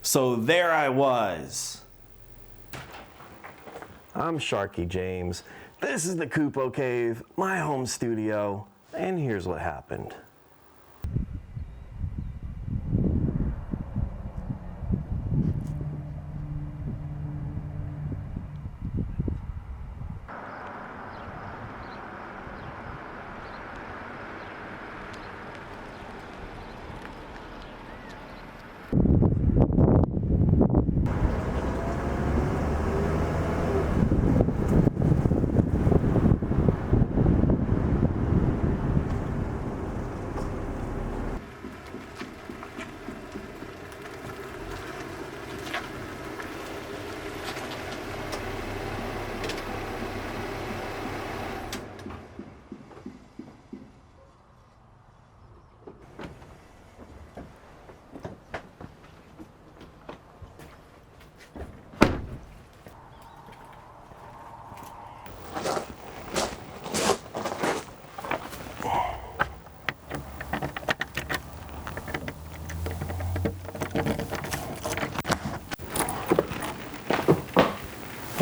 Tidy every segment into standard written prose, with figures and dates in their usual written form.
So there I was. I'm Sharky James. This is the Kupo Cave, my home studio, and here's what happened.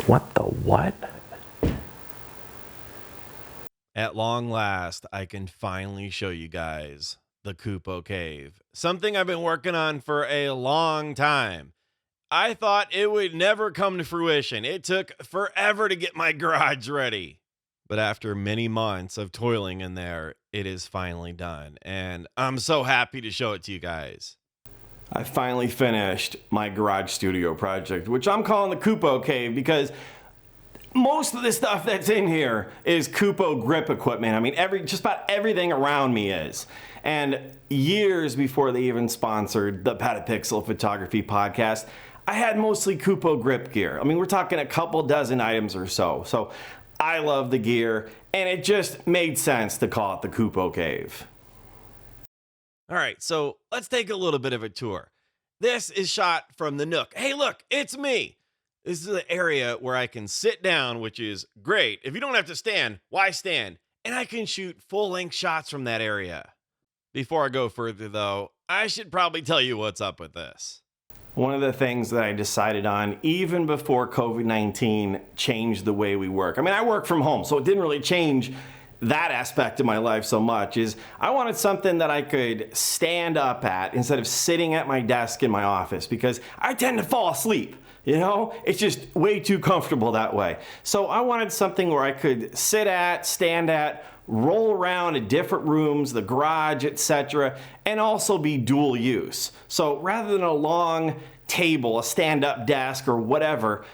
What the what? At long last, I can finally show you guys the Kupo Cave, something I've been working on for a long time. I thought it would never come to fruition. It took forever to get my garage ready. But after many months of toiling in there, it is finally done. And I'm so happy to show it to you guys. I finally finished my garage studio project, which I'm calling the Kupo Cave because most of the stuff that's in here is Kupo Grip equipment. I mean, just about everything around me is. And years before they even sponsored the PetaPixel photography podcast, I had mostly Kupo Grip gear. I mean, we're talking a couple dozen items or so. So I love the gear, and it just made sense to call it the Kupo Cave. All right, so let's take a little bit of a tour. This is shot from the Nook. Hey, look, it's me. This is the area where I can sit down, which is great. If you don't have to stand, why stand? And I can shoot full-length shots from that area. Before I go further, though, I should probably tell you what's up with this. One of the things that I decided on, even before COVID-19 changed the way we work. I mean, I work from home, so it didn't really change that aspect of my life so much, is I wanted something that I could stand up at instead of sitting at my desk in my office, because I tend to fall asleep. You know, it's just way too comfortable that way. So I wanted something where I could sit at, stand at, roll around in different rooms, the garage, etc., and also be dual use. So rather than a long table, a stand-up desk, or whatever,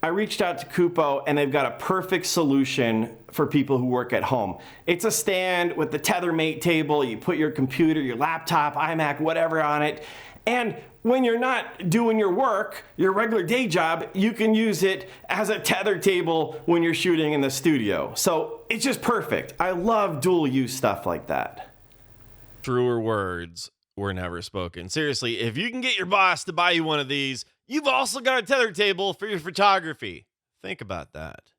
I reached out to Kupo, and they've got a perfect solution for people who work at home. It's a stand with the TetherMate table. You put your computer, your laptop, iMac, whatever on it, and when you're not doing your work, your regular day job, you can use it as a tether table when you're shooting in the studio. So it's just perfect. I love dual use stuff like that. Truer words were never spoken. Seriously, if you can get your boss to buy you one of these, you've also got a tether table for your photography. Think about that.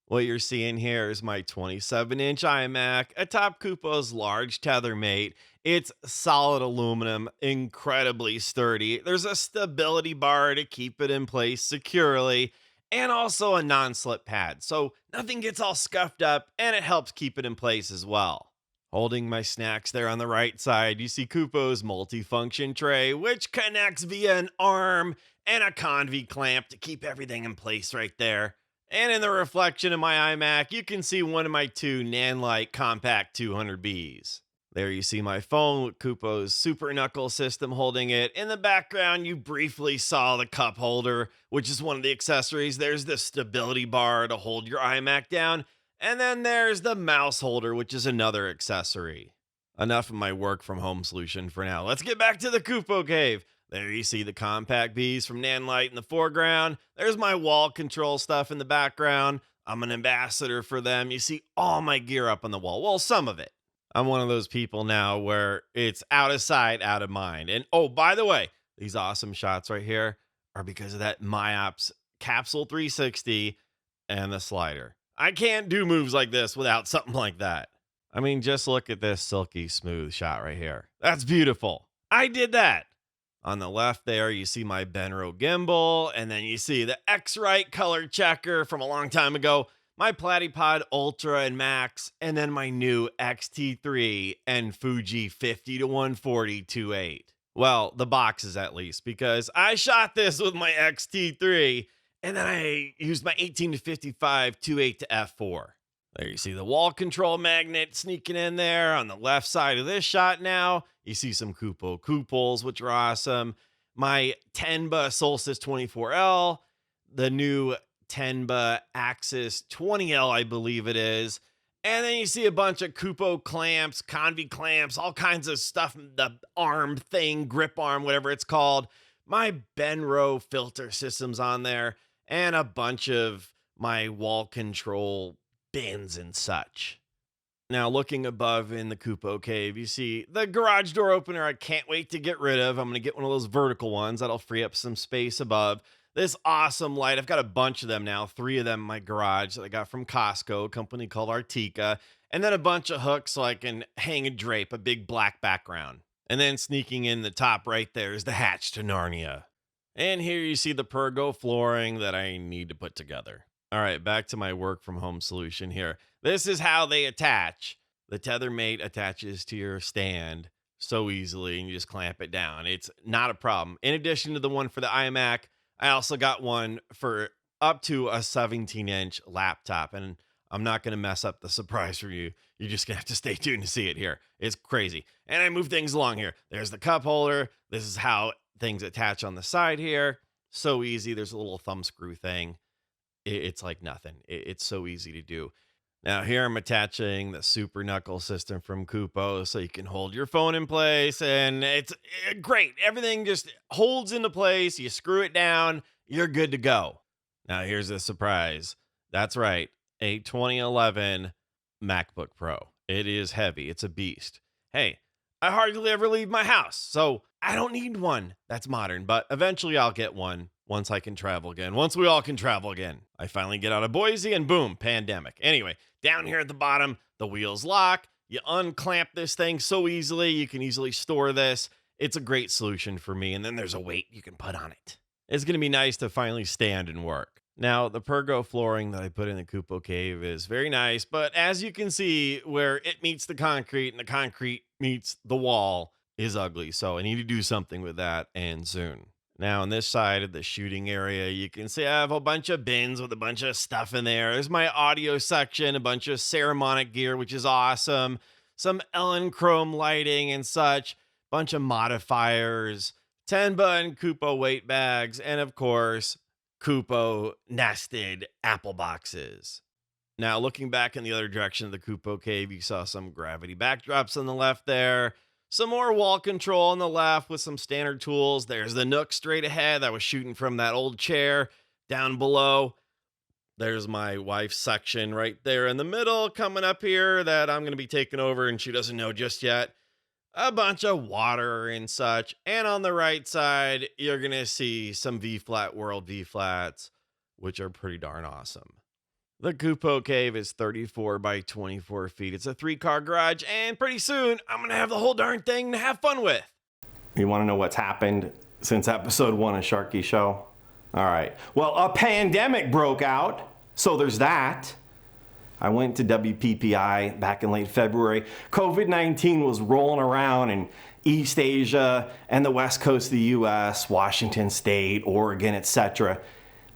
What you're seeing here is my 27-inch iMac atop Kupo's large TetherMate. It's solid aluminum, incredibly sturdy. There's a stability bar to keep it in place securely, and also a non-slip pad, so nothing gets all scuffed up, and it helps keep it in place as well. Holding my snacks there on the right side, you see Kupo's multifunction tray, which connects via an arm and a conv clamp to keep everything in place right there. And in the reflection of my iMac, you can see one of my two Nanlite Compact 200Bs. There you see my phone with Kupo's Super Knuckle system holding it. In the background, you briefly saw the cup holder, which is one of the accessories. There's the stability bar to hold your iMac down. And then there's the mouse holder, which is another accessory. Enough of my work from home solution for now. Let's get back to the Kupo Cave. There you see the Compact Bs from Nanlite in the foreground. There's my wall control stuff in the background. I'm an ambassador for them. You see all my gear up on the wall. Well, some of it. I'm one of those people now where it's out of sight, out of mind. And oh, by the way, these awesome shots right here are because of that Myops Capsule 360 and the slider. I can't do moves like this without something like that. I mean, just look at this silky smooth shot right here. That's beautiful. I did that. On the left there, you see my Benro gimbal, and then you see the X-Rite color checker from a long time ago, my Platypod Ultra and Max, and then my new X-T3 and Fuji 50 to 140 2.8. Well, the boxes at least, because I shot this with my X-T3, and then I used my 18 to 55 2.8 to f4. There you see the wall control magnet sneaking in there on the left side of this shot now. You see some Kupo Couples, which are awesome. My Tenba Solstice 24L, the new Tenba Axis 20L, I believe it is. And then you see a bunch of Kupo clamps, Convi clamps, all kinds of stuff, the arm thing, grip arm, whatever it's called. My Benro filter systems on there, and a bunch of my wall control bins and such. Now, looking above in the Kupo Cave, you see the garage door opener I can't wait to get rid of. I'm going to get one of those vertical ones that'll free up some space above. This awesome light, I've got a bunch of them now, 3 of them in my garage that I got from Costco, a company called Artica, and then a bunch of hooks so I can hang and drape a big black background. And then sneaking in the top right there is the hatch to Narnia. And here you see the Pergo flooring that I need to put together. All right, back to my work from home solution here. This is how they attach. The tether mate attaches to your stand so easily, and you just clamp it down. It's not a problem. In addition to the one for the iMac, I also got one for up to a 17-inch laptop, and I'm not going to mess up the surprise for you. You're just going to have to stay tuned to see it here. It's crazy. And I move things along here. There's the cup holder. This is how things attach on the side here. So easy. There's a little thumb screw thing. It's like nothing. It's so easy to do. Now here I'm attaching the Super Knuckle system from Kupo so you can hold your phone in place, and it's great. Everything just holds into place. You screw it down, you're good to go. Now here's a surprise. That's right, a 2011 MacBook Pro. It is heavy. It's a beast. Hey, I hardly ever leave my house, so I don't need one that's modern, but eventually I'll get one. Once I can travel again. Once we all can travel again. I finally get out of Boise and boom, pandemic. Anyway, down here at the bottom, the wheels lock. You unclamp this thing so easily. You can easily store this. It's a great solution for me. And then there's a weight you can put on it. It's going to be nice to finally stand and work. Now, the Pergo flooring that I put in the Kupo Cave is very nice. But as you can see, where it meets the concrete and the concrete meets the wall is ugly. So I need to do something with that, and soon. Now, on this side of the shooting area, you can see I have a bunch of bins with a bunch of stuff in there. There's my audio section, a bunch of ceremonic gear, which is awesome. Some Ellen Chrome lighting and such. Bunch of modifiers. Tenba and Kupo weight bags. And, of course, Kupo nested apple boxes. Now, looking back in the other direction of the Kupo Cave, you saw some gravity backdrops on the left there. Some more wall control on the left with some standard tools. There's the Nook straight ahead. I was shooting from that old chair. Down below, there's my wife's section right there in the middle coming up here that I'm going to be taking over, and she doesn't know just yet. A bunch of water and such. And on the right side, you're going to see some V-flat World V-flats, which are pretty darn awesome. The Kupo Cave is 34 by 24 feet. It's a 3-car garage, and pretty soon, I'm going to have the whole darn thing to have fun with. You want to know what's happened since episode 1 of Sharky Show? All right. Well, a pandemic broke out, so there's that. I went to WPPI back in late February. COVID-19 was rolling around in East Asia and the West Coast of the U.S., Washington State, Oregon, etc.,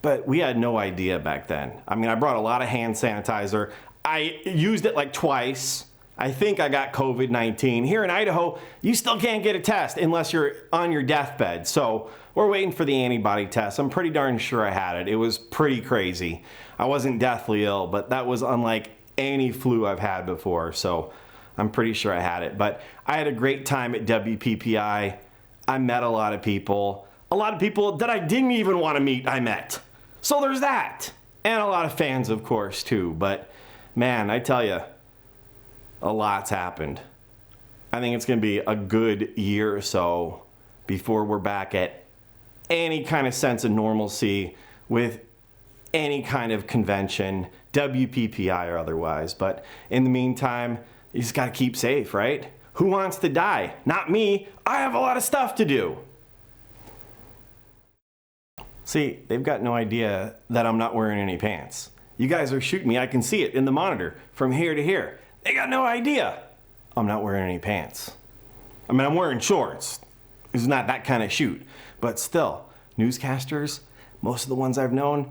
but we had no idea back then. I mean, I brought a lot of hand sanitizer. I used it like twice. I think I got COVID-19. Here in Idaho, you still can't get a test unless you're on your deathbed. So we're waiting for the antibody test. I'm pretty darn sure I had it. It was pretty crazy. I wasn't deathly ill, but that was unlike any flu I've had before. So I'm pretty sure I had it. But I had a great time at WPPI. I met a lot of people. A lot of people that I didn't even want to meet, I met. So there's that. And a lot of fans, of course, too. But man, I tell you, a lot's happened. I think it's going to be a good year or so before we're back at any kind of sense of normalcy with any kind of convention, WPPI or otherwise. But in the meantime, you just got to keep safe, right? Who wants to die? Not me. I have a lot of stuff to do. See, they've got no idea that I'm not wearing any pants. You guys are shooting me, I can see it in the monitor from here to here. They got no idea I'm not wearing any pants. I mean, I'm wearing shorts. It's not that kind of shoot. But still, newscasters, most of the ones I've known,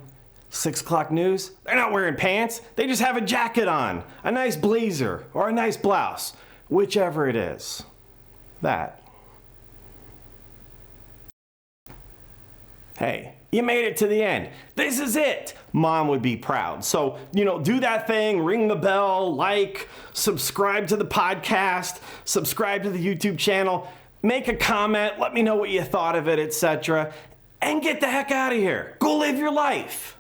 6 o'clock news, they're not wearing pants. They just have a jacket on, a nice blazer, or a nice blouse, whichever it is. That. Hey, you made it to the end. This is it. Mom would be proud. So, do that thing, ring the bell, like, subscribe to the podcast, subscribe to the YouTube channel, make a comment, let me know what you thought of it, etc. And get the heck out of here. Go live your life.